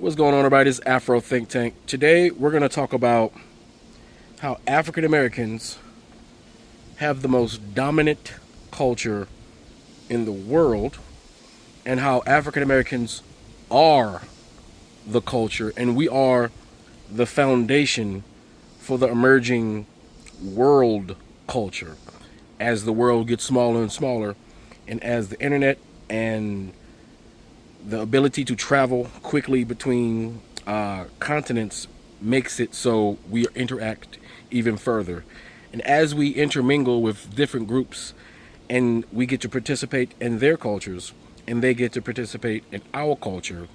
What's going on, everybody? This is Afro Think Tank. Today, we're going to talk about how African Americans have the most dominant culture in the world and how African Americans are the culture and we are the foundation for the emerging world culture as the world gets smaller and smaller and as the internet and the ability to travel quickly between continents makes it so we interact even further. And as we intermingle with different groups and we get to participate in their cultures and they get to participate in our culture,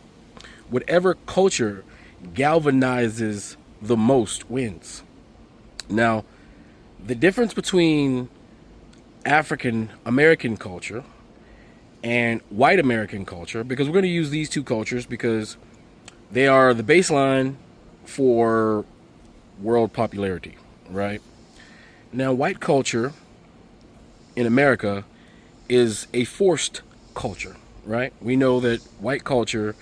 whatever culture galvanizes the most wins. Now, the difference between African American culture and white American culture, because we're going to use these two cultures because they are the baseline for world popularity, right? Now, white culture in America is a forced culture, right? We know that white culture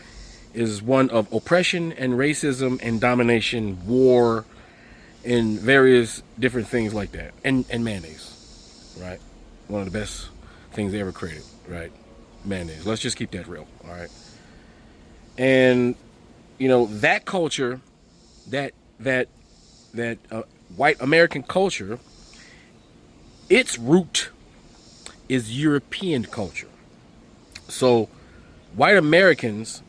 is one of oppression and racism and domination, war, and various different things like that. And mayonnaise, right? One of the best things they ever created, right? Mayonnaise. Let's just keep that real, all right? And you know that culture, that white American culture, its root is European culture. So white Americans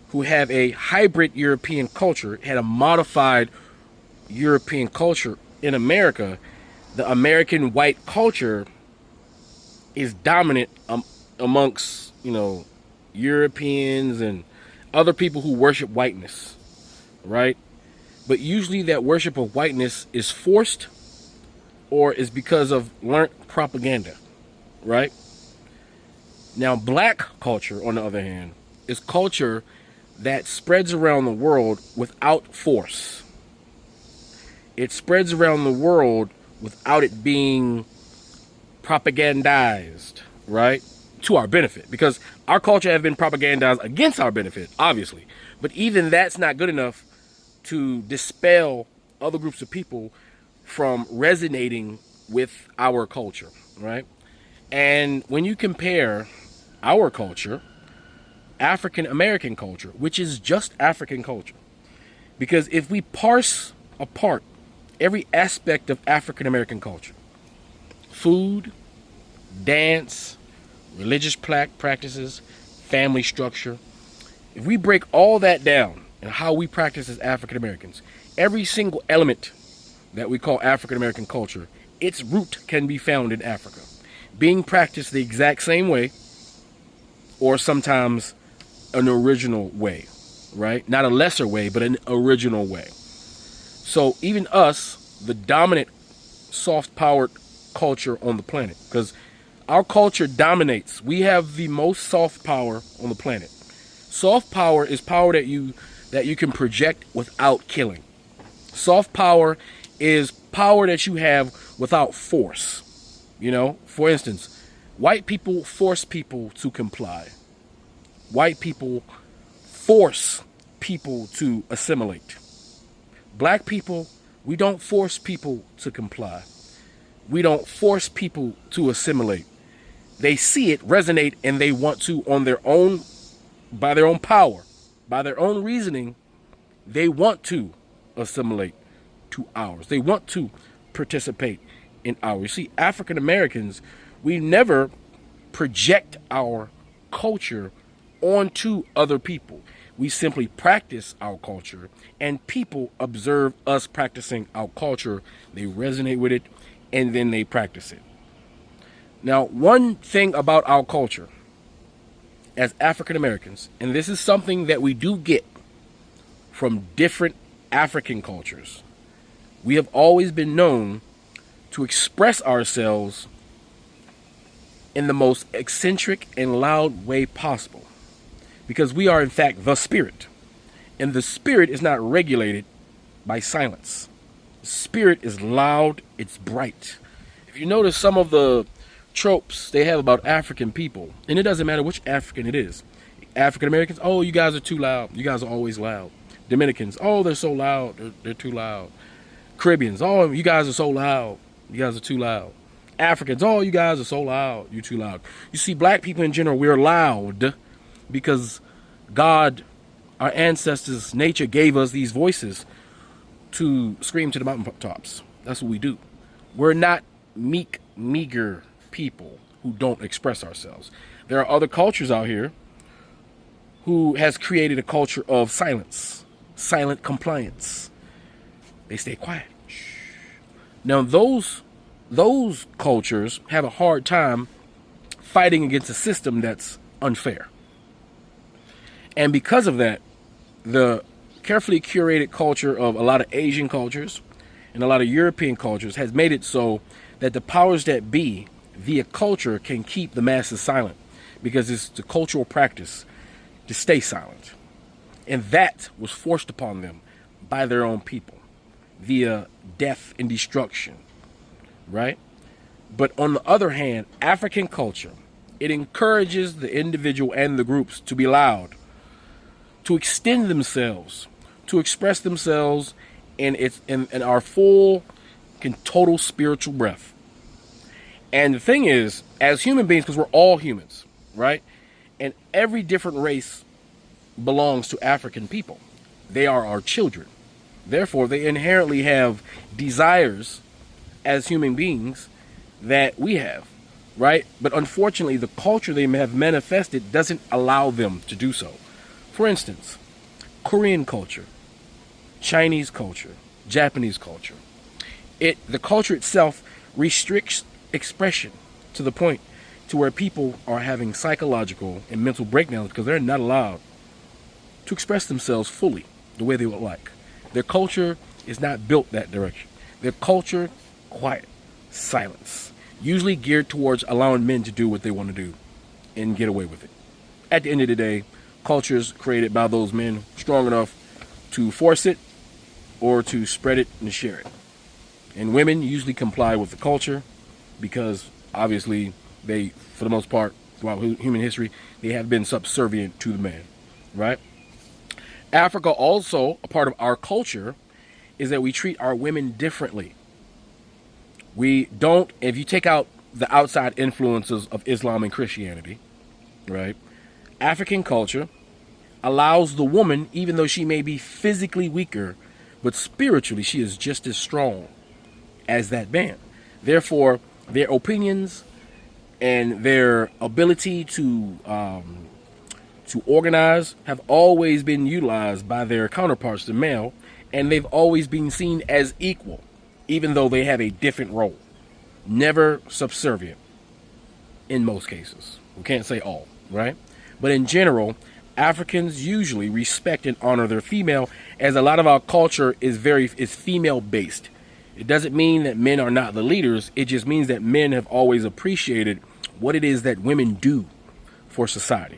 who have a hybrid European culture had a modified European culture in America. The American white culture is dominant amongst, Europeans and other people who worship whiteness, right? But usually that worship of whiteness is forced or is because of learned propaganda, right? Now, black culture, on the other hand, is culture that spreads around the world without force. It spreads around the world without it being propagandized, right? To our benefit, because our culture has been propagandized against our benefit, obviously. But even that's not good enough to dispel other groups of people from resonating with our culture, right? And when you compare our culture, African American culture, which is just African culture, because if we parse apart every aspect of African American culture, food, dance, religious practices, family structure, if we break all that down and how we practice as African Americans, every single element that we call African American culture, its root can be found in Africa, being practiced the exact same way or sometimes an original way, right? Not a lesser way, but an original way. So even us, the dominant soft-powered culture on the planet, because our culture dominates. We have the most soft power on the planet. Soft power is power that you can project without killing. Soft power is power that you have without force. For instance, white people force people to comply. White people force people to assimilate. Black people, we don't force people to comply. We don't force people to assimilate. They see it, resonate, and they want to, on their own, by their own power, by their own reasoning, they want to assimilate to ours. They want to participate in ours. You see, African Americans, we never project our culture onto other people. We simply practice our culture, and people observe us practicing our culture. They resonate with it, and then they practice it. Now, one thing about our culture as African Americans, and this is something that we do get from different African cultures, we have always been known to express ourselves in the most eccentric and loud way possible, because we are in fact the spirit, and the spirit is not regulated by silence. The spirit is loud, it's bright. If you notice some of the tropes they have about African people, and it doesn't matter which African it is, African Americans, oh, you guys are too loud. You guys are always loud. Dominicans, oh, they're so loud. They're too loud. Caribbeans, oh, you guys are so loud. You guys are too loud. Africans, oh, you guys are so loud. You're too loud. You see, black people in general, we're loud because God, our ancestors, nature gave us these voices to scream to the mountaintops. That's what we do. We're not meek, meager people who don't express ourselves. There are other cultures out here who has created a culture of silence, silent compliance. They stay quiet. Now those cultures have a hard time fighting against a system that's unfair. And because of that, the carefully curated culture of a lot of Asian cultures and a lot of European cultures has made it so that the powers that be via culture can keep the masses silent, because it's the cultural practice to stay silent. And that was forced upon them by their own people via death and destruction, right? But on the other hand, African culture, it encourages the individual and the groups to be loud, to extend themselves, to express themselves in our full and total spiritual breath. And the thing is, as human beings, because we're all humans, right? And every different race belongs to African people. They are our children. Therefore, they inherently have desires as human beings that we have, right? But unfortunately, the culture they have manifested doesn't allow them to do so. For instance, Korean culture, Chinese culture, Japanese culture. The culture itself restricts expression to the point to where people are having psychological and mental breakdowns because they're not allowed to express themselves fully the way they would like. Their culture is not built that direction. Their culture, quiet, silence, usually geared towards allowing men to do what they want to do and get away with it. At the end of the day, cultures created by those men strong enough to force it or to spread it and share it. And women usually comply with the culture because obviously they, for the most part, throughout human history, they have been subservient to the man, right? Africa also, a part of our culture, is that we treat our women differently. We don't, if you take out the outside influences of Islam and Christianity, right? African culture allows the woman, even though she may be physically weaker, but spiritually she is just as strong as that man. Therefore, their opinions and their ability to organize have always been utilized by their counterparts, the male, and they've always been seen as equal, even though they have a different role. Never subservient in most cases. We can't say all, right? But in general, Africans usually respect and honor their female, as a lot of our culture is female based. It doesn't mean that men are not the leaders. It just means that men have always appreciated what it is that women do for society.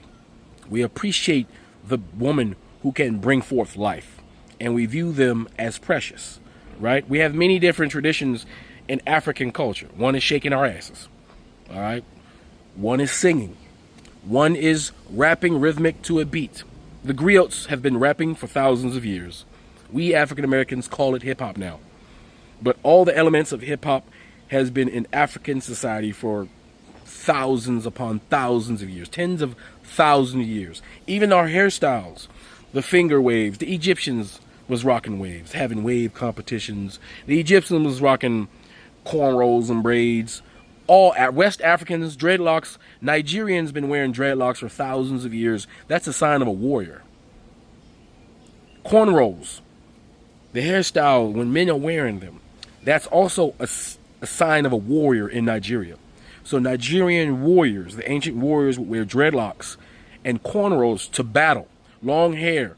We appreciate the woman who can bring forth life, and we view them as precious, right? We have many different traditions in African culture. One is shaking our asses, all right? One is singing. One is rapping rhythmic to a beat. The griots have been rapping for thousands of years. We African Americans call it hip hop now. But all the elements of hip hop has been in African society for thousands upon thousands of years, tens of thousands of years. Even our hairstyles, the finger waves, the Egyptians was rocking waves, having wave competitions. The Egyptians was rocking cornrows and braids. All West Africans, dreadlocks. Nigerians been wearing dreadlocks for thousands of years. That's a sign of a warrior. Cornrows, the hairstyle when men are wearing them, that's also a sign of a warrior in Nigeria. So Nigerian warriors, the ancient warriors, would wear dreadlocks and cornrows to battle. Long hair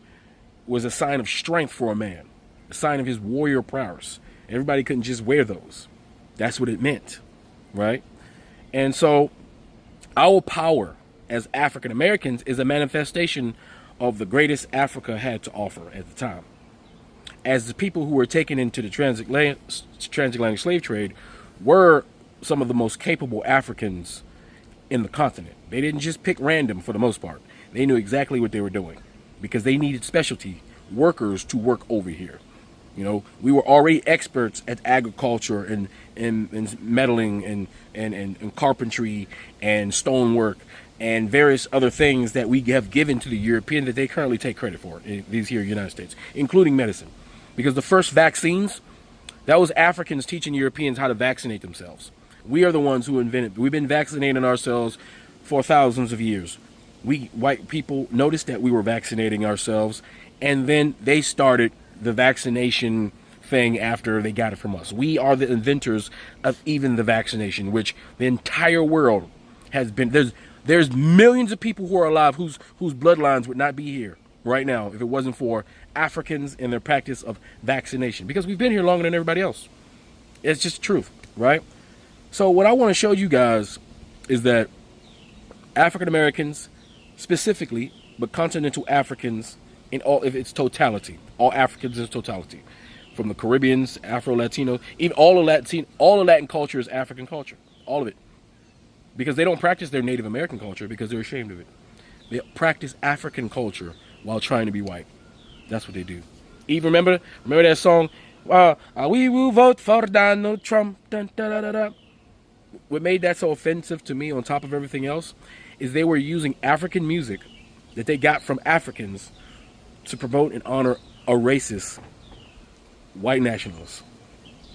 was a sign of strength for a man, a sign of his warrior prowess. Everybody couldn't just wear those. That's what it meant, right? And so our power as African Americans is a manifestation of the greatest Africa had to offer at the time. As the people who were taken into the transatlantic slave trade were some of the most capable Africans in the continent. They didn't just pick random for the most part. They knew exactly what they were doing because they needed specialty workers to work over here. You know, we were already experts at agriculture and metalling and carpentry and stonework and various other things that we have given to the European that they currently take credit for in these here United States, including medicine. Because the first vaccines, that was Africans teaching Europeans how to vaccinate themselves. We are the ones who invented. We've been vaccinating ourselves for thousands of years. We white people noticed that we were vaccinating ourselves, and then they started the vaccination thing after they got it from us. We are the inventors of even the vaccination, which the entire world has been. There's millions of people who are alive whose bloodlines would not be here right now if it wasn't for Africans and their practice of vaccination, because we've been here longer than everybody else. It's just the truth, right? So what I want to show you guys is that African Americans specifically, but continental Africans in all of its totality, all Africans in its totality, from the Caribbeans, Afro-Latino, even all of Latin culture is African culture, all of it, because they don't practice their Native American culture because they're ashamed of it. They practice African culture while trying to be white. That's what they do. Even remember that song, we will vote for Donald Trump. Dun, da, da, da, da. What made that so offensive to me on top of everything else is they were using African music that they got from Africans to promote and honor a racist white nationalist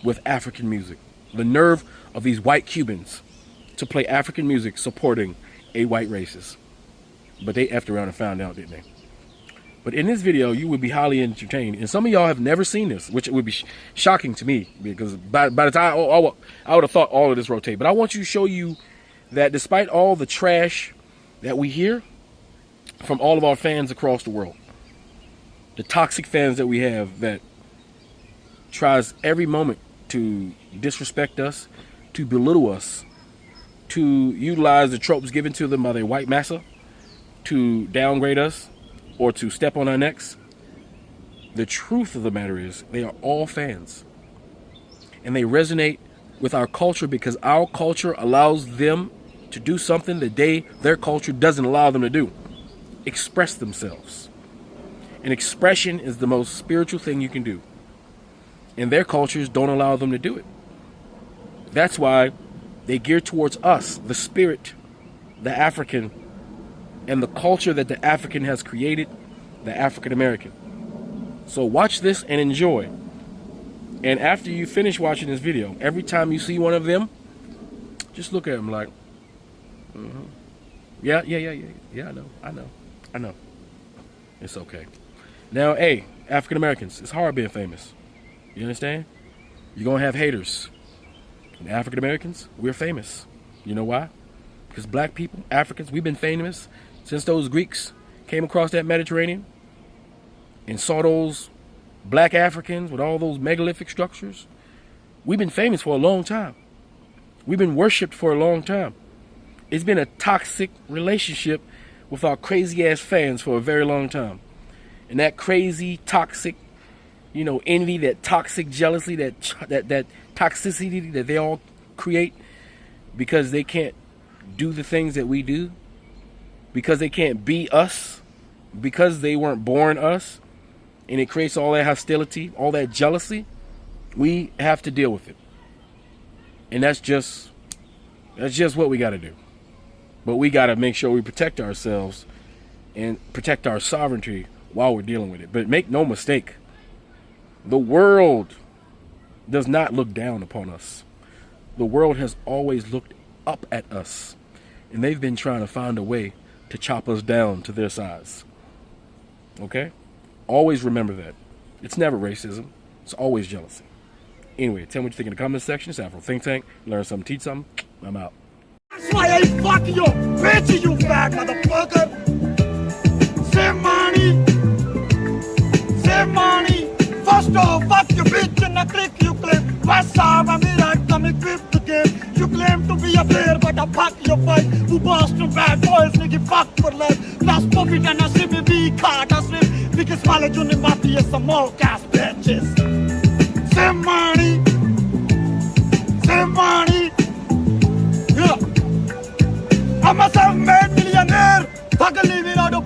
with African music. The nerve of these white Cubans to play African music supporting a white racist. But they effed around and found out, didn't they? But in this video, you would be highly entertained. And some of y'all have never seen this, which would be shocking to me, because by the time I would have thought all of this rotate. But I want to show you that despite all the trash that we hear from all of our fans across the world, the toxic fans that we have that tries every moment to disrespect us, to belittle us, to utilize the tropes given to them by their white massa, to downgrade us, or to step on our necks. The truth of the matter is they are all fans. And they resonate with our culture because our culture allows them to do something that their culture doesn't allow them to do. Express themselves. And expression is the most spiritual thing you can do. And their cultures don't allow them to do it. That's why they gear towards us, the spirit, the African, and the culture that the African has created, the African American. So watch this and enjoy. And after you finish watching this video, every time you see one of them, just look at them like, yeah, I know. It's okay. Now, hey, African Americans, it's hard being famous. You understand? You're going to have haters. And African Americans, we're famous. You know why? Because black people, Africans, we've been famous since those Greeks came across that Mediterranean and saw those black Africans with all those megalithic structures. We've been famous for a long time. We've been worshipped for a long time. It's been a toxic relationship with our crazy ass fans for a very long time. And that crazy, toxic, envy, that toxic jealousy, that toxicity that they all create because they can't do the things that we do, because they can't be us, because they weren't born us, and it creates all that hostility, all that jealousy. We have to deal with it. And that's just what we got to do. But we got to make sure we protect ourselves and protect our sovereignty while we're dealing with it. But make no mistake, the world does not look down upon us. The world has always looked up at us. And they've been trying to find a way to chop us down to their size. Okay? Always remember that. It's never racism. It's always jealousy. Anyway, tell me what you think in the comment section. It's Afro Think Tank. Learn something, teach something. I'm out. That's why I fuck you, bitch, you fat motherfucker. Save money. Save money. First off, fuck your bitch and I click you claim. What's up, I'm here, I come equipped the game. You claim to be a player, but I fuck your fight. Who Boston bad boys, nigga, fuck for life. Last profit and I see me be caught, I swim. Because Mala Juni Mafia, some more gas bitches. Save money. Save money. Yeah. I'm a self-made millionaire. Fuck living out of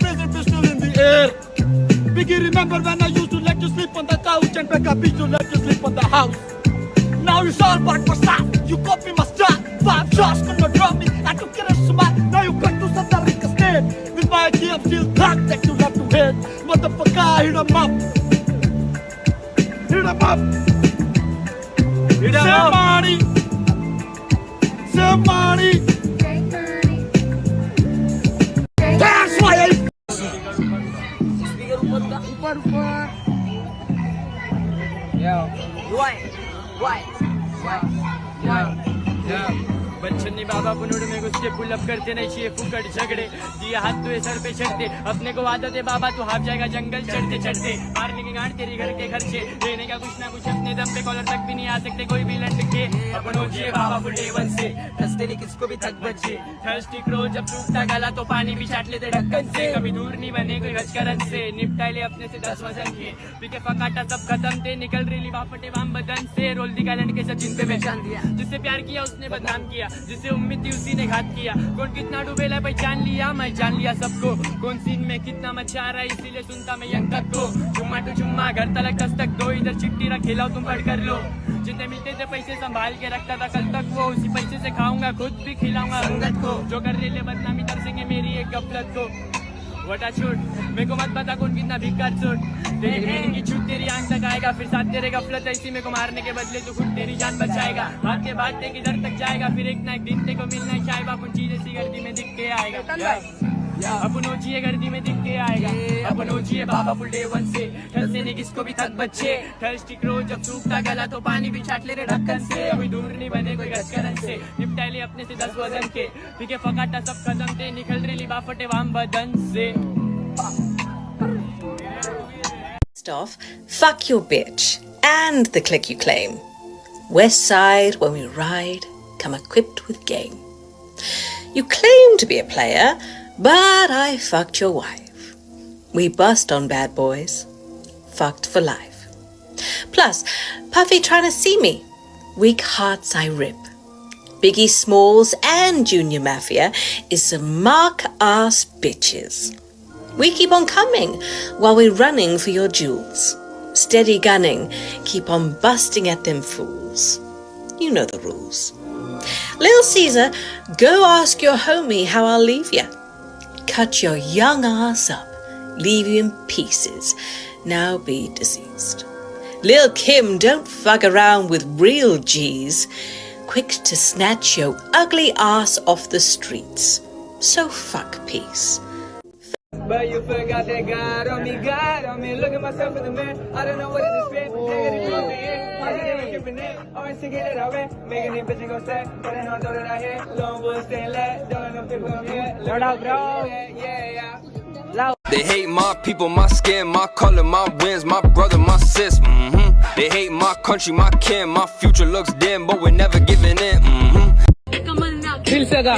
Biggie, remember when I used to let you sleep on the couch and back up to let you sleep on the house. Now it's all but for stuff. You copy my style. 5 shots could not drop me. I took it as smart. Now you back to South Africa state. With my key, I'm still back that you love to hate. Motherfucker, hit 'em up. Hit 'em up. Hit 'em up. Money. Save money. That's why I बच्चनी बाबा पुनुड़ में घुस के pull up करते नहीं चाहिए फुकट झगड़े दिए हाथ तो सर पे चढ़ते अपने को आदत है बाबा तू हाफ जाएगा जंगल चढ़ते चढ़ते मारने की गांड तेरी घर के खर्चे देने का कुछ ना कुछ अपने दम पे कॉलर तक भी नहीं आ सकते कोई भी लट के अपनों जिए बाबा फुटे वन से रस्ते ने किसको भी थक बचे थर्स्टी क्रो जब टूटता गला तो पानी भी चाट लेते ढक्कन से कभी दूर नहीं बने कोई गजकरन से निपटाए ले अपने से 10 वजन के पीके फकाटा सब खत्म थे निकल रही बापटे वाम बदन से रोल दी गालंड के सचिन पे पहचान दिया जिससे प्यार किया उसने बदनाम किया जिससे उम्मीद थी उसी ने घात किया कौन कितना डूबेला पहचान लिया मैं जान लिया सबको कौन सीन में कितना मचा रहा है इसीलिए सुनता मैं यंग तक को चुम्मा टू चुम्मा घर तलक दस्तक दो इधर चिट्ठी रख खिलाओ तुम पढ़ कर लो जितने मिलते थे पैसे संभाल के रखता था कल तक वो उसी पैसे से खाऊंगा खुद भी खिलाऊंगा संगत को जो कर ले बदनामी तरसेंगे मेरी एक गफलत को वटा छूट मेरे को मत बता कौन कितना भिकार छूट तेरी मीटिंग की छूट तेरी आंख तक आएगा फिर साथ तेरे गफलत ऐसी मेरे को मारने के बदले तू खुद तेरी जान बचाएगा भागते भागते किधर तक जाएगा फिर एक ना एक दिन तेरे को मिलना है चाहे बाप चीज ऐसी गर्दी में दिख के आएगा अपनों जिए गर्दी में दिख के आएगा अपनों जिए बाबा फुल डे वन से ठरसे ने किसको भी थक बच्चे थर्स्टी क्रो जब सूखता गला तो पानी भी छाट ले रे ढक्कन से कोई दूर नहीं बने कोई गजकरन से निपटाए ले अपने से 10 वजन के पीके फकाटा सब खत्म थे निकल रही बाफटे वाम बदन से Off, fuck your bitch and the clique you claim. West side, when we ride, come equipped with game. You claim to be a player, but I fucked your wife. We bust on bad boys, fucked for life. Plus, Puffy trying to see me, weak hearts I rip. Biggie Smalls and Junior Mafia is some mark-ass bitches. We keep on coming while we're running for your jewels. Steady gunning, keep on busting at them fools. You know the rules. Lil Caesar, go ask your homie how I'll leave ya. Cut your young ass up, leave you in pieces, now be deceased. Lil Kim, don't fuck around with real G's. Quick to snatch your ugly ass off the streets. So fuck peace. But you forgot that God on me, look at myself in the mirror, I don't know what it is fit, taking it from the end, I'm keeping it, always thinking it out, making it bitch and go set, but I know that I hear, long will stay let, don't know people come here, load out bro, yeah. They hate my people, my skin, my color, my wins, my brother, my sis, They hate my country, my kin, my future looks dim, but we're never giving in, दिल से गा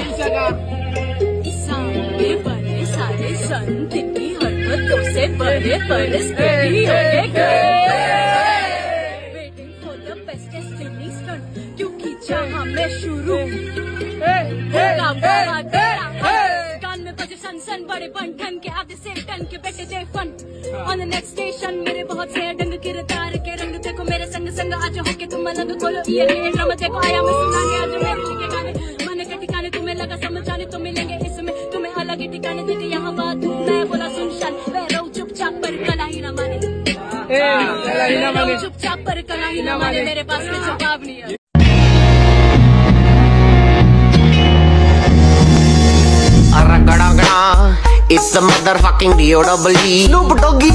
सारे सन तेरी हरकतों से बड़े बड़े study होने गए वेटिंग फॉर द बेस्टेस्ट फिल्मी स्टंट क्योंकि जहां मैं शुरू होगा बड़ा तेरा कान में बजे सन सन बड़े बन ठन के आधे से टन के बेटे दे फन ऑन द नेक्स्ट स्टेशन मेरे बहुत से डंग किरदार के रंग देखो मेरे संग संग आज होके तुम अलग खोलो ये ड्रामा देखो आया मैं सुनाने आज मेरे लिखे गाने मन के ठिकाने तुम्हें लगा समझ आने तो मिलेंगे इसमें तुम्हें अलग ही ठिकाने दे यहाँ बात मैं बोला सुन शान मैं रहूं चुपचाप पर कला ही ना माने चुपचाप पर कला ही ना माने मेरे पास में जवाब नहीं है It's the motherfucking D.O.E. Snoop Doggy.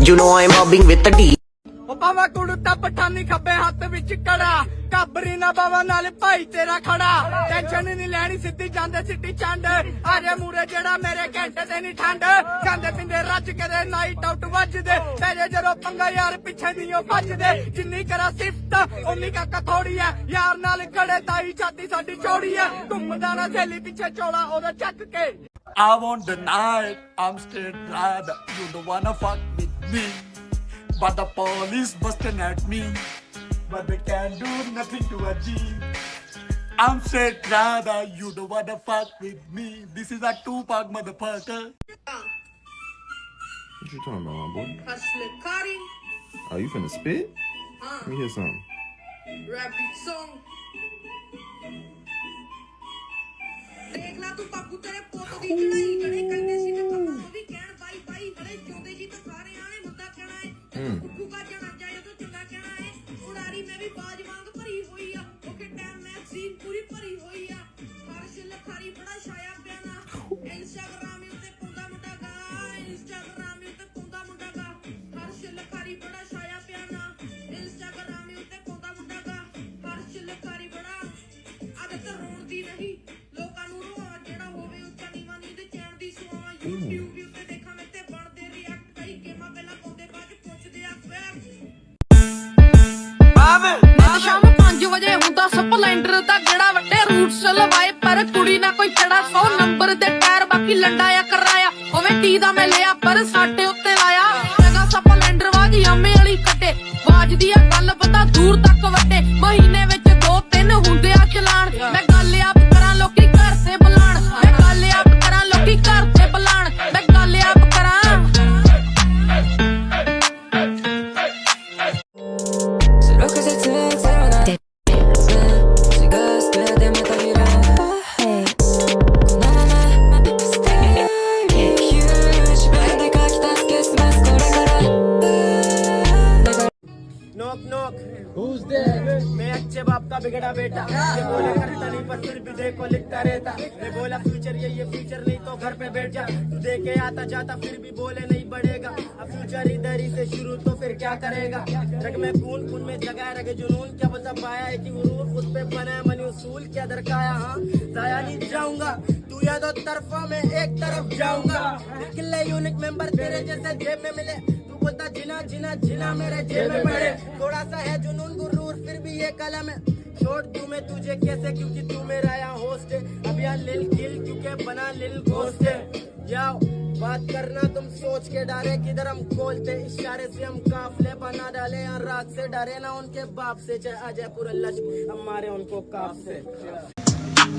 You know I'm mobbing with the D. ਬਾਵਾ ਕੁੜਤਾ ਪਠਾਨੀ ਖੱਬੇ ਹੱਥ ਵਿੱਚ ਕੜਾ ਕਾਬਰੀ ਨਾ ਬਾਵਾ ਨਾਲ ਭਾਈ ਤੇਰਾ ਖੜਾ ਟੈਨਸ਼ਨ ਨਹੀਂ ਲੈਣੀ ਸਿੱਧੀ ਜਾਂਦੇ ਸਿੱਟੀ ਚੰਡ ਆਰੇ ਮੂਰੇ ਜਿਹੜਾ ਮੇਰੇ ਘੰਟੇ ਤੇ ਨਹੀਂ ਠੰਡ ਜਾਂਦੇ ਪਿੰਡੇ ਰੱਜ ਕੇ ਦੇ ਨਾਈਟ ਆਊਟ ਵੱਜਦੇ ਤੇਰੇ ਜਦੋਂ ਪੰਗਾ ਯਾਰ ਪਿੱਛੇ ਦੀਆਂ ਭੱਜਦੇ ਜਿੰਨੀ ਕਰਾ ਸਿਫਤ ਉਨੀ ਕਾਕਾ ਥੋੜੀ ਐ ਯਾਰ ਨਾਲ ਖੜੇ ਤਾਈ ਛਾਤੀ ਸਾਡੀ ਚੌੜੀ ਐ ਘੁੰਮਦਾ ਨਾ ਥੈਲੀ ਪਿੱਛੇ ਚੋਲਾ ਉਹਦਾ ਚੱਕ ਕੇ I want the night, I'm straight rad, you don't wanna fuck with me. But the police busting at me, but they can't do nothing to achieve. I'm straight rather, you don't wanna fuck with me. This is a Tupac motherfucker. What you talking about, my boy? Hustler Cardi. Oh, you finna spit? Let me hear something. Rap beat song. देखला तू बापू तेरे पोतो दी चढ़ाई जड़े कहते सी ते kappa भी कहण by by हले चोंदे जी तो सारे आने मुद्दा कहना है कुकू का जाना जाए तो चंगा कहना है उड़ारी में भी बाज वांग भरी हुई आ ओके टाइम मैगजीन पूरी भरी हुई आ हर्ष लखारी बड़ा छाया प्याना इंस्टाग्राम उते पोंदा मुंडा गा इंस्टाग्राम उते पोंदा मुंडा गा हर्ष लखारी बड़ा छाया प्याना इंस्टाग्राम उते पोंदा मुंडा गा हर्ष लखारी बड़ा आदत रोण दी नहीं लोकां नू रोआ जेड़ा होवे ਉੱਚਾ ਨੀਵਾਂ ਨੀ ਤੇ ਚੈਨ ਦੀ ਸੁਆਵਾਂ YouTube ਵੀ ਉੱਤੇ ਦੇਖਾਂ ਮੈਂ ਤੇ ਬਣਦੇ ਰਿਐਕਟ ਕਈ ਗੇਮਾਂ ਪਹਿਲਾਂ ਪਾਉਂਦੇ ਬਾਅਦ ਪੁੱਛਦੇ ਆ ਫੈਕਟ ਸ਼ਾਮ 5 ਵਜੇ ਹੁੰਦਾ ਸਪਲੈਂਡਰ ਦਾ ਗੇੜਾ ਵੱਡੇ ਰੂਟਸ ਲਵਾਏ ਪਰ ਕੁੜੀ ਨਾ ਕੋਈ ਚੜਾ 100 ਨੰਬਰ ਦੇ ਟਾਇਰ ਬਾਕੀ ਲੰਡਾਇਆ ਕਰਾਇਆ ਹੋਵੇ 30 ਦਾ ਮੈਂ ਲਿਆ ਪਰ ਸਾਡੇ ਉੱਤੇ ਲਾਇਆ ਜਗਾ ਸਪਲੈਂਡਰ ਵਾਜੀ ਆਮੇ ਵਾਲੀ ਕੱਟੇ ਵਾਜਦੀ ਆ ਗੱਲ ਪਤਾ ਦੂਰ ਤੱਕ ਵੱਡੇ ਮਹੀਨੇ ਵਿੱਚ 2-3 ਹੁੰਦੇ ਆ ਚਲਾਣ ਮੈਂ ਗੱਲ ਆਪ ਕਰਾਂ ਲੋਕੀ ਘਰ ਤੇ ਬੁਲਾਣ ਮੈਂ ਗੱਲ ਆਪ ਕਰਾਂ ਲੋਕੀ ਘਰ ਤੇ ਬੁਲਾਣ ਮੈਂ ਗੱਲ ਆਪ ਕਰਾਂ नोक नोक Who's there? मैं अच्छे बाप का बिगड़ा बेटा ये बोले करता नहीं पर फिर भी देखो लिखता रहता मैं बोला फ्यूचर ये फ्यूचर नहीं तो घर पे बैठ जा तू दे के आता जाता फिर भी बोले नहीं बढ़ेगा अब फ्यूचर इधर ही से शुरू तो फिर क्या करेगा रग में खून खून में जगाए रखे जुनून क्या बता पाया है कि गुरूर उस पे बना है मनी उसूल क्या दरकाया हाँ जाया नहीं जाऊंगा तू या दो तरफा में एक तरफ जाऊंगा निकले यूनिक मेंबर तेरे जैसे जेब में मिले बोलता जिना जिना जिना मेरे जेब में पड़े थोड़ा सा है जुनून गुरूर फिर भी ये कलम है छोड़ दूं मैं तुझे कैसे क्योंकि तू मेरा यहाँ होस्ट है अब यहाँ लिल किल क्योंकि बना लिल घोस्ट है या बात करना तुम सोच के डारे किधर हम खोलते इशारे से हम काफले बना डाले यहाँ रात से डरे ना उनके बाप से चाहे अजय पूरा लश्कर हम मारे उनको काफ से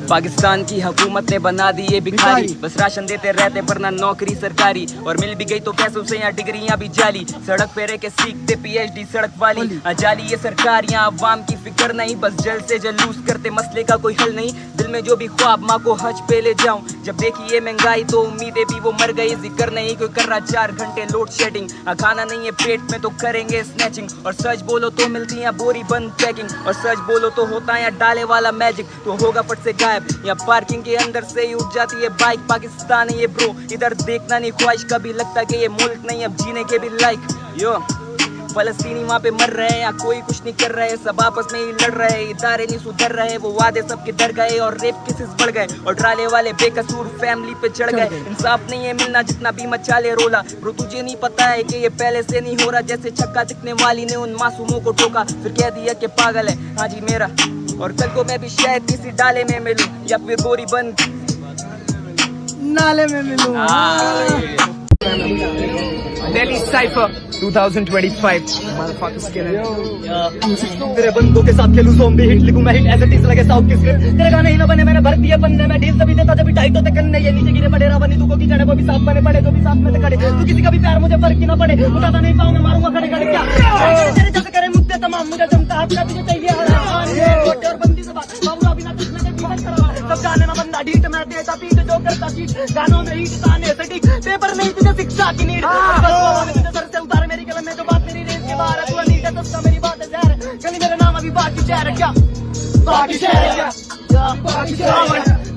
पाकिस्तान की हुकूमत ने बना दी ये भिखारी बस राशन देते रहते वरना नौकरी सरकारी और मिल भी गई तो पैसों से यहाँ डिग्रियां भी जाली सड़क पे रह के सीखते PhD सड़क वाली जाली ये सरकार यहाँ अवाम की फिक्र नहीं बस जल से जलूस करते मसले का कोई हल नहीं दिल में जो भी ख्वाब माँ को हज पे ले जाऊं जब देखी ये महंगाई तो उम्मीदें भी वो मर गई जिक्र नहीं कोई कर रहा 4 घंटे लोड शेडिंग खाना नहीं है पेट में तो करेंगे स्नैचिंग और सच बोलो तो मिलती है बोरी बंद पैकिंग और सच बोलो तो होता है डाले वाला मैजिक तो होगा फट से गायब या पार्किंग के अंदर से ही उठ जाती है बाइक पाकिस्तान है ये ब्रो इधर देखना नहीं ख्वाहिश कभी लगता कि ये मुल्क नहीं अब जीने के भी लाइक यो फलस्तीनी वहाँ पे मर रहे हैं या कोई कुछ नहीं कर रहे सब आपस में ही लड़ रहे इदारे नहीं सुधर रहे वो वादे सबके डर गए और रेप केसेस बढ़ गए और ट्राले वाले बेकसूर फैमिली पे चढ़ गए इंसाफ नहीं है मिलना जितना भी मचा ले रोला ब्रो तुझे नहीं पता है कि ये पहले से नहीं हो रहा जैसे छक्का दिखने वाली ने उन मासूमों को ठोका फिर कह दिया कि पागल है हाँ जी मेरा और कल को मैं भी शायद किसी डाले में मिलूं या फिर बोरी बंद नाले में मिलूं Delhi Cypher 2025 motherfuckers killing तेरे बंदों के साथ खेलूं ज़ॉम्बी हिट लिखूं मैं हिट एज इट इज लगे साउथ की स्क्रिप्ट तेरे गाने ही ना बने मैंने भर दिए पन्ने में डील तभी देता जब टाइट होते कन्ने ये नीचे गिरे पड़े रावनी तू को की जाने वो भी साथ बने पड़े जो भी साथ में खड़े तू किसी का भी प्यार मुझे फर्क ही ना पड़े उठाता नहीं पाऊंगा मारूंगा खड़े खड़े क्या तेरे जैसे करे मुद्दे तमाम मुझे जमता हाथ का तुझे चाहिए छोटे और बंदी से बात बाबू अभी ना कुछ लगे जीवन करा सब जाने ना बंदा डीट मैं देता पीट जो करता चीट गानों में हीट ताने से ठीक पेपर नहीं तुझे शिक्षा की नीड तुझे सर से उतार मेरी कलम में जो बात मेरी रेंज के बाहर है तू नहीं है तो मेरी बात है जहर कली मेरा नाम अभी बाकी शहर है क्या बाकी शहर है क्या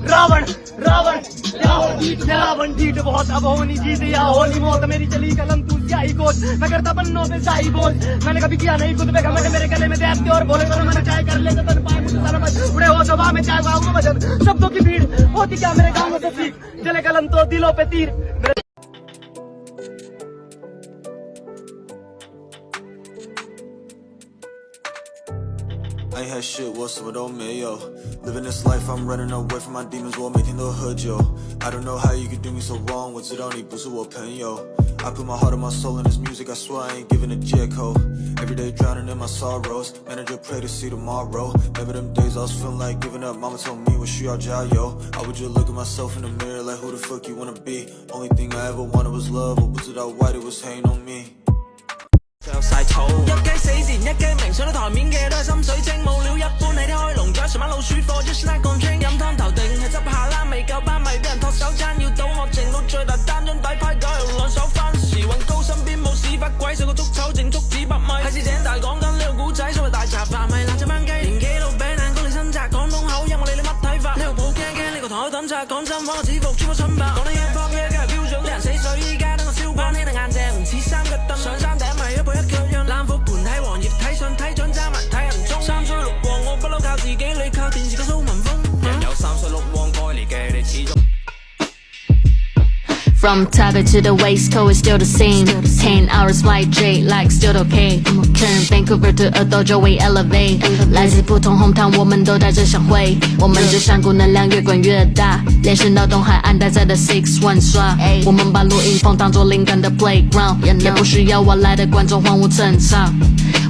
रावण रावण रावण रावण जीत बहुत अब होनी जीत या होनी मौत मेरी चली कलम तू स्याही कोच मैं करता बन्नों पे शाही बोल मैंने कभी किया नहीं खुद पे मैंने मेरे गले में दैप्ते और बोले करो मैंने चाहे कर ले तो तन पाए मुझे सारा मत उड़े हो सभा में चाहे गाँव में भजन शब्दों की भीड़ होती क्या मेरे गाँव से सीख चले कलम तो दिलों पे तीर I ain't had shit， 我什么都没有。Living this life, I'm running away from my demons， 我每天都喝酒。I don't know how you could do me so wrong， 我知道你不是我朋友。I put my heart and my soul in this music, I swear I ain't giving a jacko. Every day drowning in my sorrows, manager pray to see tomorrow. Remember them days I was feeling like giving up, mama told me 我需要加油。I would just look at myself in the mirror like who the fuck you wanna be? Only thing I ever wanted was love， 我不知道 why they was hating on me。着晒草，一雞死前一雞鳴，上到台面嘅都係心水清，冇料一般你啲開籠咗，成晚老鼠貨，just like on train， 飲湯頭定係執下啦，未夠班咪俾人托手踭，要賭我程度最大，單張底牌九又兩手翻時運高，身邊冇屎忽鬼，上個捉醜淨捉紙百米，喺市井大講緊呢個古仔，所謂大閘飯咪爛隻班雞，年紀老餅爛高你身窄，廣東口音我理你乜睇法？呢個好驚驚，呢個台海等窄，講真話我指服穿乜春白，講得 hip hop 嘅梗係標準，啲人死水依家等我燒關，呢對硬淨唔似三腳凳，上山頂咪一步一腳印，冷褲盤睇黃葉睇相睇獎揸埋睇人中，三衰六旺我不嬲靠自己，你靠電視嘅蘇文峰，人有三衰六旺該嚟嘅你始終。From Taipei to the West Coast, it's still the same. 10 hours flight, J like still okay. Turn Vancouver to a dojo, we elevate. 来自不同 hometown， 我们都带着想回。我们这山谷能量越滚越大，连升到东海岸，待在的 6-1 刷。我们把录音棚当作灵感的 playground， 也不需要我来的观众荒芜正常。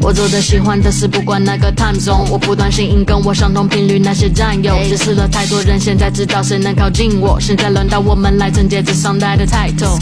我做的喜欢的事，不管哪个 time zone， 我不断新音跟我相同频率那些战友，只死了太多人，现在知道谁能靠近我。现在轮到我们来承接这上代的title。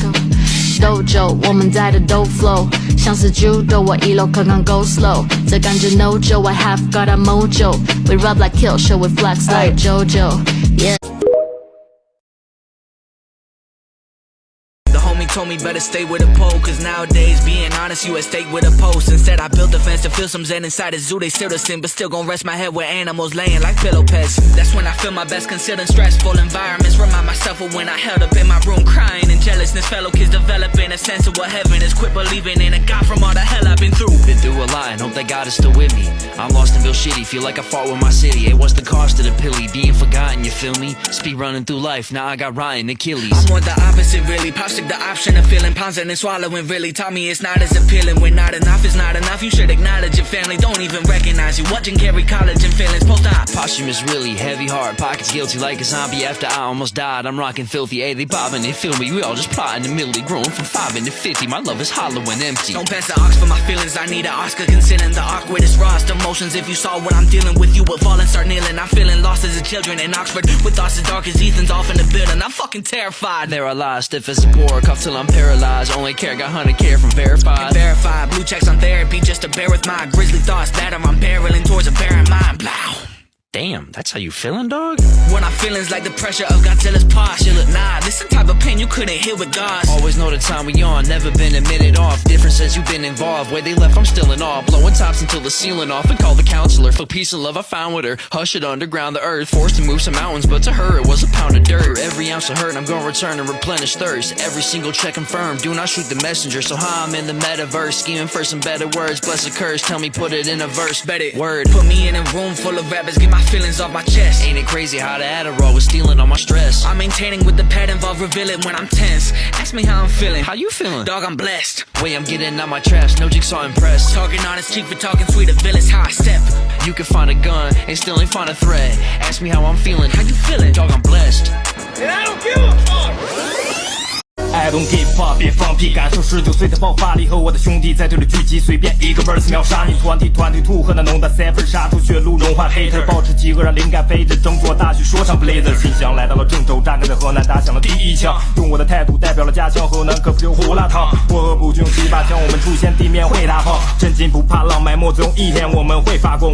Dojo， 我们在的 do flow， 像是 judo， 我一楼可刚 go slow， 这感觉 no joke， I have got a mojo， we rub like kill show， we flex like JoJo。Yeah。Told me better stay with a pole, cause nowadays being honest you at stake with a post. Instead I built a fence to feel some zen inside a zoo. They still the same but still gon' rest my head with animals laying like pillow pets. That's when I feel my best considering stressful environments. Remind myself of when I held up in my room crying in jealousness. Fellow kids developing a sense of what heaven is. Quit believing in a God from all the hell I've been through. Been through a lot and hope that God is still with me. I'm lost and feel shitty, feel like I fought with my city. Hey, what's the cost of the pilly? Being forgotten, you feel me? Speed running through life, now I got Ryan Achilles. I'm more the opposite really. Pops took the option of feeling pounds and swallowing really taught me it's not as appealing. When not enough is not enough, you should acknowledge your family. Don't even recognize you. Watching carry college and feelings post-op. Posthumous really heavy heart, pockets guilty like a zombie after I almost died. I'm rocking filthy, hey they bobbing, they feel me. We all just plotting the middle, growing from 5 into 50. My love is hollow and empty. Don't pass the ox for my feelings, I need an Oscar. Considering the awkwardest rawest emotions. If you saw what I'm dealing with, you would fall and start kneeling. I'm feeling lost as a children in Oxford, with thoughts as dark as Ethan's off in the building. I'm fucking terrified. There I lie, stiff as a board, cuffed till I'm paralyzed. Only care, got 100 care from verified. Verified, blue checks on therapy just to bear with my grisly thoughts that I'm barreling towards a barren mind. Blow. Damn, that's how you feeling, dog? When I'm feelings like the pressure of Godzilla's posture. Nah, this the type of pain you couldn't heal with gauze. Always know the time we on, never been a minute off. Different since you've been involved. Where they left, I'm still in awe. Blowing tops until the ceiling off and call the counselor. For peace and love I found with her. Hush it underground the earth. Forced to move some mountains, but to her it was a pound of dirt. For every ounce of hurt, I'm gonna return and replenish thirst. Every single check confirmed, do not shoot the messenger. So how I'm in the metaverse, scheming for some better words. Bless a curse, tell me put it in a verse. Bet it. Word. Put me in a room full of rappers, get my feelings off my chest. Ain't it crazy how the Adderall was stealing all my stress? I'm maintaining with the pad involved, reveal it when I'm tense. Ask me how I'm feeling. How you feeling? Dog, I'm blessed. Wait, I'm getting out my traps, no jigsaw impressed. Talking honest, cheek for talking sweet, a villain's how I step. You can find a gun and still ain't find a threat. Ask me how I'm feeling. How you feeling? Dog, I'm blessed. And I don't give a fuck. I don't give a fuck， 别放屁，感受19岁的爆发力和我的兄弟在队里聚集，随便一个 verse 秒杀你2022和那浓的7杀出血路融化 hater， 保持饥饿让灵感飞着，争做大曲说唱 blazer， 新乡来到了郑州，扎根在河南，打响了第一枪，用我的态度代表了家乡河南，可不留胡辣汤，我和不就用7、8枪，我们出现地面会打炮，真金不怕浪，埋没总有一天我们会发光。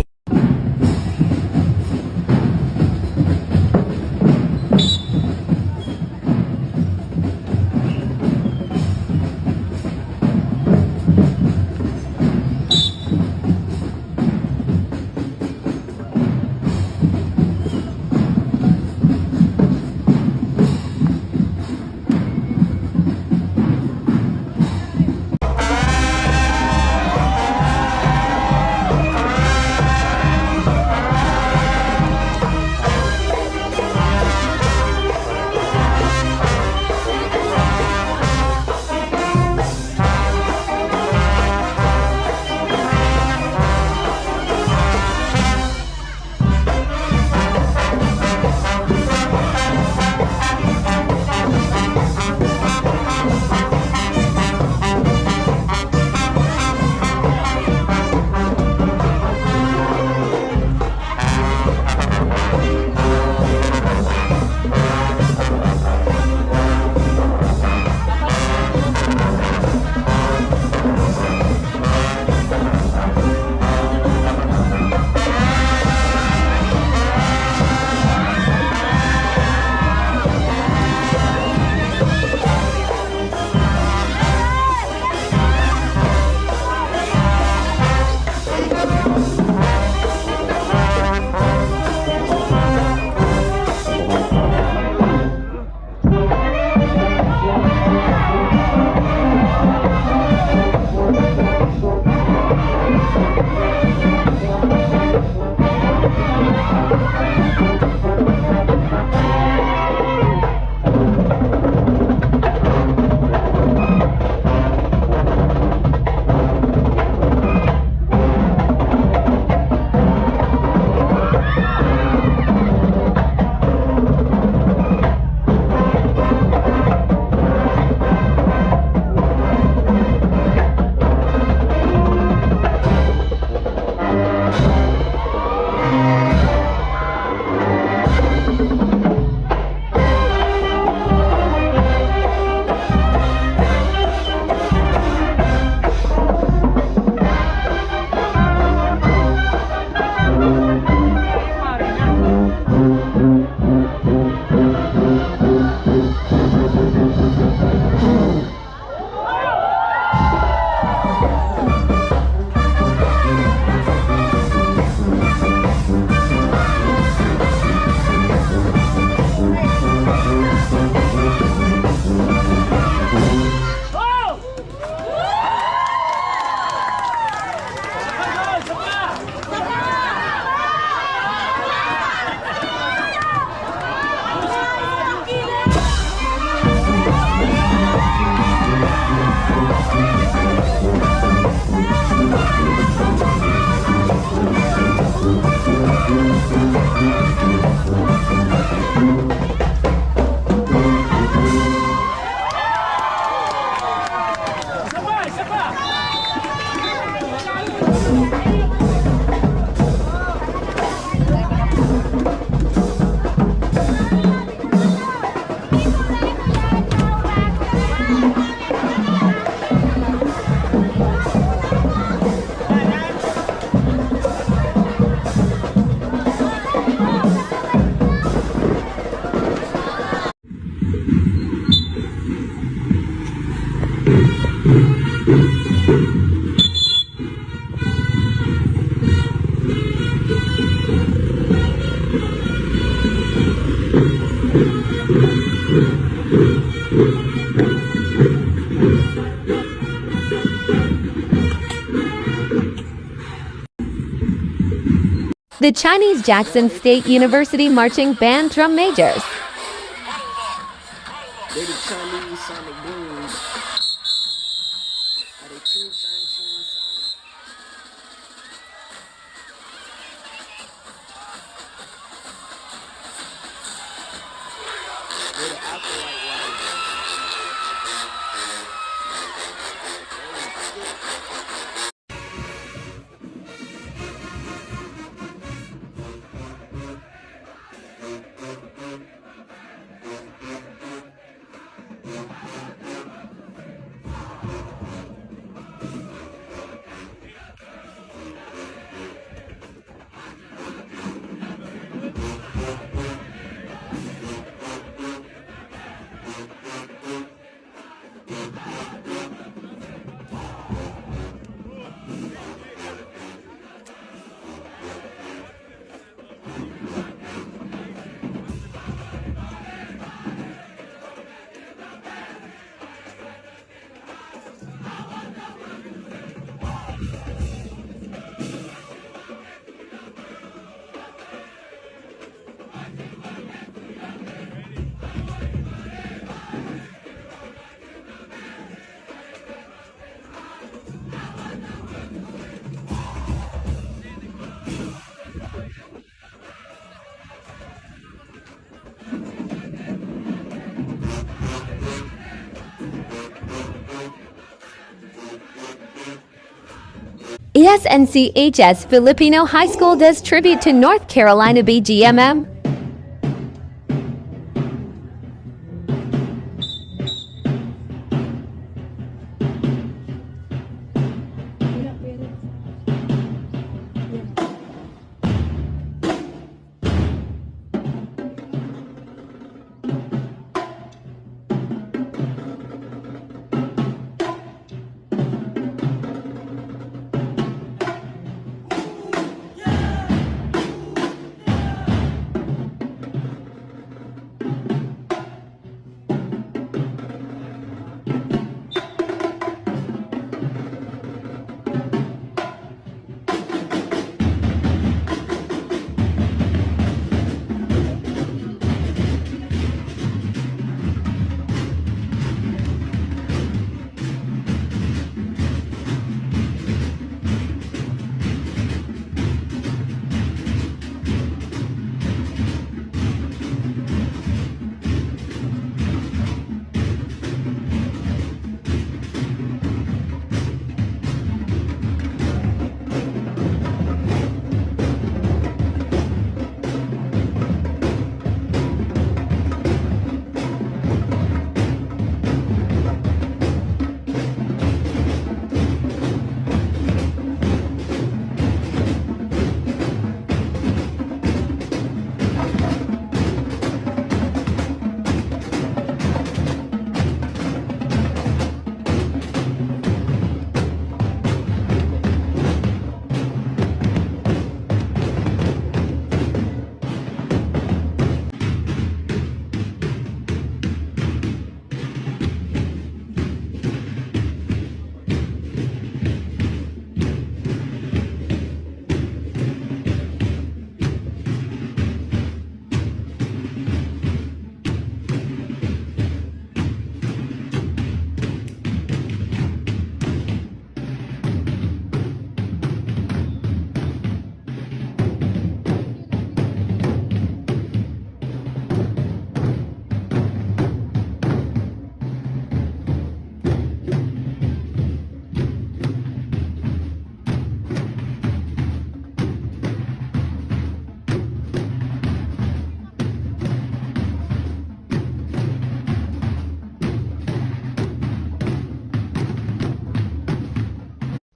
The Chinese Jackson State University Marching Band Drum Majors. They the Chinese sonic booms. Are they ching chang ching sound? They're the acolyte riders. ESNCHS Filipino High School does tribute to North Carolina BGMM.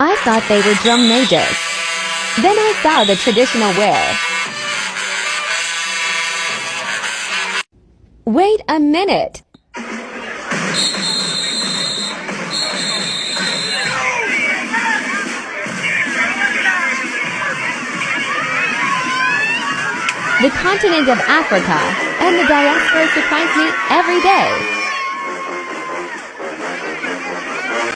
I thought they were drum majors. Then I saw the traditional wear. Wait a minute. The continent of Africa and the diaspora surprise me every day.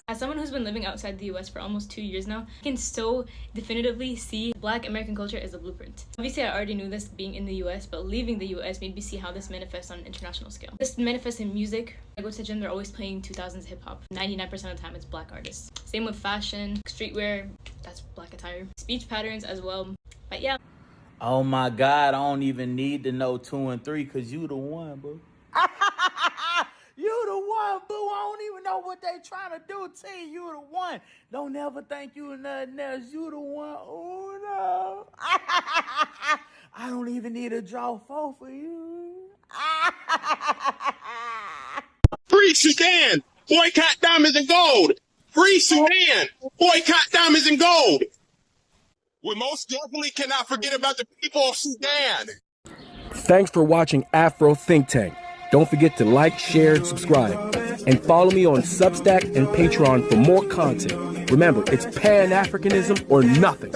As someone who's been living outside the US for almost 2 years now, I can so definitively see Black American culture as a blueprint. Obviously, I already knew this being in the US, but leaving the US made me see how this manifests on an international scale. This manifests in music. I go to the gym, they're always playing 2000s hip-hop. 99% of the time, it's Black artists. Same with fashion, streetwear, that's Black attire. Speech patterns as well. But yeah. Oh my God, I don't even need to know 2 and 3, cause you the one, boo. You the one, boo. I don't even know what they trying to do to you. You the one. Don't ever think you nothing else. You the one. Oh no. I don't even need to draw 4 for you. Free Sudan. Boycott diamonds and gold. Free Sudan. Boycott diamonds and gold. We most definitely cannot forget about the people of Sudan. Thanks for watching Afro Think Tank. Don't forget to like, share, and subscribe. And follow me on Substack and Patreon for more content. Remember, it's Pan-Africanism or nothing.